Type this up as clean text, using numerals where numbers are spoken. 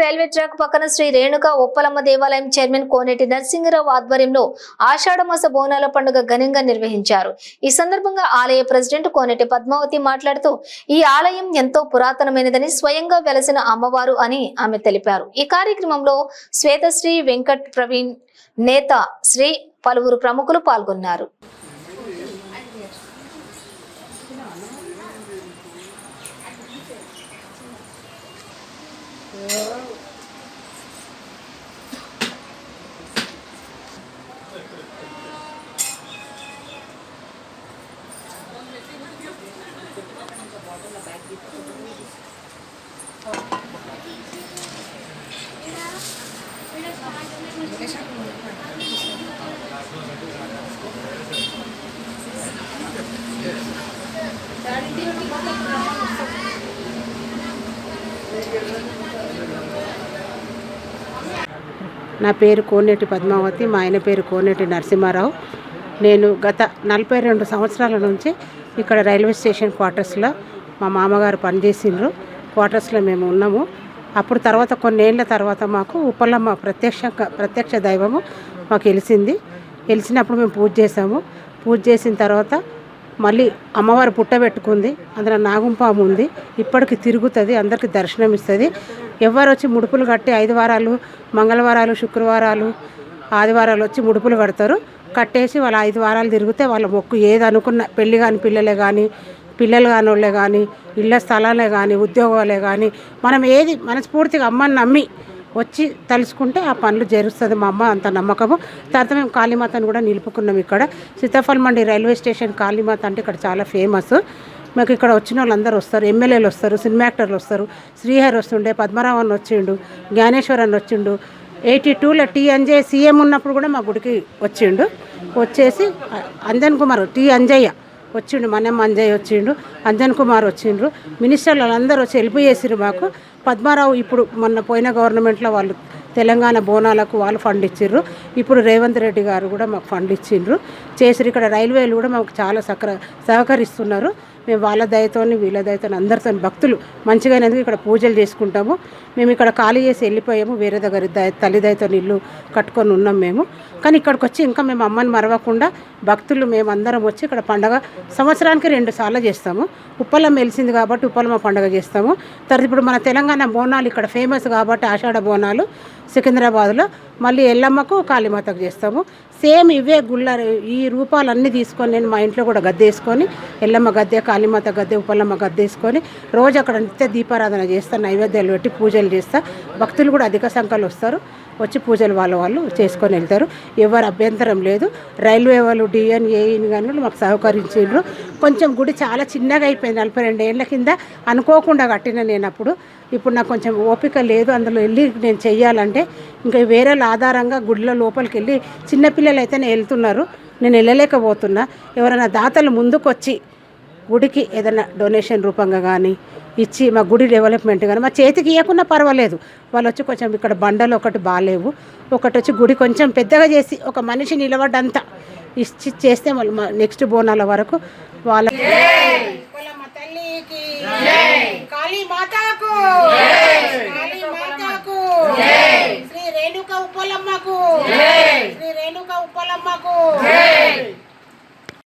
Railway track పక్కన శ్రీ రేణుక ఉప్పలమ్మ దేవాలయం chairman కోనేటి నరసింహరావు ఆధ్వర్యంలో ఆషాఢమాస బోనాల పండుగ ఘనంగా నిర్వహించారు. ఈ సందర్భంగా ఆలయ ప్రెసిడెంట్ కోనేటి పద్మావతి మాట్లాడుతూ ఈ ఆలయం ఎంతో పురాతనమైనదని, స్వయంగా వెలసిన అమ్మవారు అని ఆమె తెలిపారు. ఈ కార్యక్రమంలో శ్వేతశ్రీ, వెంకట్ ప్రవీణ్, నేత శ్రీ పలువురు ప్రముఖులు పాల్గొన్నారు. నా పేరు కోనేటి పద్మావతి, మా ఆయన పేరు కోనేటి నరసింహారావు. నేను గత 42 సంవత్సరాల నుంచి ఇక్కడ రైల్వే స్టేషన్ క్వార్టర్స్లో మా మామగారు పనిచేసిండ్రు. క్వార్టర్స్లో మేము ఉన్నాము. అప్పుడు తర్వాత కొన్నేళ్ల తర్వాత మాకు ఉప్పలమ్మ ప్రత్యక్ష దైవము మాకు తెలిసినప్పుడు మేము పూజ చేసాము. పూజ చేసిన తర్వాత మళ్ళీ అమ్మవారు పుట్టబెట్టుకుంది. అందులో నాగుంపాము ఉంది. ఇప్పటికి తిరుగుతుంది, అందరికీ దర్శనం ఇస్తుంది. ఎవరు వచ్చి ముడుపులు కట్టి 5 వారాలు, మంగళవారాలు, శుక్రవారాలు, ఆదివారాలు వచ్చి ముడుపులు కడతారు. కట్టేసి వాళ్ళ 5 వారాలు తిరిగితే వాళ్ళ మొక్కు ఏది అనుకున్న, పెళ్ళి కాని పిల్లలే కానీ, పిల్లలు కాని వాళ్ళే కానీ, ఇళ్ళ స్థలాలే కానీ, ఉద్యోగాలే కానీ, మనం ఏది మనస్ఫూర్తిగా అమ్మని నమ్మి వచ్చి తలుచుకుంటే ఆ పనులు జరుస్తుంది. మా అమ్మ అంత నమ్మకము. తర్వాత మేము కాళీమాతను కూడా నిలుపుకున్నాం. ఇక్కడ సీతాఫల్ మండి రైల్వే స్టేషన్ కాళీమాత అంటే ఇక్కడ చాలా ఫేమస్. మాకు ఇక్కడ వచ్చిన వాళ్ళందరూ వస్తారు. ఎమ్మెల్యేలు వస్తారు, సినిమా యాక్టర్లు వస్తారు. శ్రీహరి వస్తుండే, పద్మరావన్ వచ్చిండు, జ్ఞానేశ్వరన్ వచ్చిండు. 82లో టీ.అంజయ్య సీఎం ఉన్నప్పుడు కూడా మా గుడికి వచ్చిండు. వచ్చేసి అంజన్ కుమార్, టీ.అంజయ్య వచ్చిండు, మన్నెమ్మ అంజయ్య వచ్చిండు, అంజన్ కుమార్ వచ్చిండ్రు. మినిస్టర్లు వాళ్ళందరూ వచ్చి హెల్ప్ చేసిరు మాకు. పద్మారావు ఇప్పుడు మొన్న పోయిన గవర్నమెంట్లో వాళ్ళు తెలంగాణ బోనాలకు వాళ్ళు ఫండ్ ఇచ్చిర్రు. ఇప్పుడు రేవంత్ రెడ్డి గారు కూడా మాకు ఫండ్ ఇచ్చిండ్రు చేసిరు. ఇక్కడ రైల్వేలు కూడా మాకు చాలా సహకరిస్తున్నారు. మేము వాళ్ళ దయతోని వీళ్ళ దయతోని అందరితో భక్తులు మంచిగా ఇక్కడ పూజలు చేసుకుంటాము. మేము ఇక్కడ ఖాళీ చేసి వెళ్ళిపోయాము. వేరే దగ్గర తల్లి దయతో ఇల్లు కట్టుకొని ఉన్నాం మేము. కానీ ఇక్కడికి వచ్చి ఇంకా మేము అమ్మని మరవకుండా భక్తులు మేమందరం వచ్చి ఇక్కడ పండగ సంవత్సరానికి 2 సార్లు చేస్తాము. ఉప్పలమ్మ వెలిసింది కాబట్టి ఉప్పలమ్మ పండుగ చేస్తాము. తర్వాత ఇప్పుడు మన తెలంగాణ బోనాలు ఇక్కడ ఫేమస్ కాబట్టి ఆషాఢ బోనాలు సికింద్రాబాద్లో, మళ్ళీ ఎల్లమ్మకు కాళీమాతకు చేస్తాము. సేమ్ ఇవే గుళ్ళ ఈ రూపాలన్నీ తీసుకొని నేను మా ఇంట్లో కూడా గద్దె వేసుకొని, ఎల్లమ్మ గద్దె, కాళీమాత గద్దె, ఉప్పలమ్మ గద్దె వేసుకొని రోజు అక్కడ నిత్య దీపారాధన చేస్తాను, నైవేద్యాలు పెట్టి పూజలు చేస్తా. భక్తులు కూడా అధిక సంఖ్యలో వస్తారు. వచ్చి పూజలు వాళ్ళు చేసుకొని వెళ్తారు. ఎవరు అభ్యంతరం లేదు. రైల్వే వాళ్ళు డిఎన్ ఏఈని కానీ మాకు సహకరించారు. కొంచెం గుడి చాలా చిన్నగా అయిపోయింది. 42 ఏళ్ళ కింద అనుకోకుండా కట్టిన నేను అప్పుడు. ఇప్పుడు నాకు కొంచెం ఓపిక లేదు అందులో వెళ్ళి నేను చెయ్యాలంటే. ఇంకా వేరే ఆధారంగా గుడిలో లోపలికి వెళ్ళి చిన్నపిల్లలు అయితేనే వెళ్తున్నారు, నేను వెళ్ళలేకపోతున్నా. ఎవరైనా దాతలు ముందుకొచ్చి గుడికి ఏదైనా డొనేషన్ రూపంగా కానీ ఇచ్చి మా గుడి డెవలప్మెంట్ కానీ మా చేతికి ఇవ్వకున్నా పర్వాలేదు. వాళ్ళు వచ్చి కొంచెం ఇక్కడ బండలు ఒకటి బాగాలేవు, ఒకటి వచ్చి గుడి కొంచెం పెద్దగా చేసి ఒక మనిషి నిలబడ్డంతా ఇచ్చి చేస్తే వాళ్ళు నెక్స్ట్ బోనాల వరకు వాళ్ళ శ్రీ రేణుక ఉప్పలమ్మకు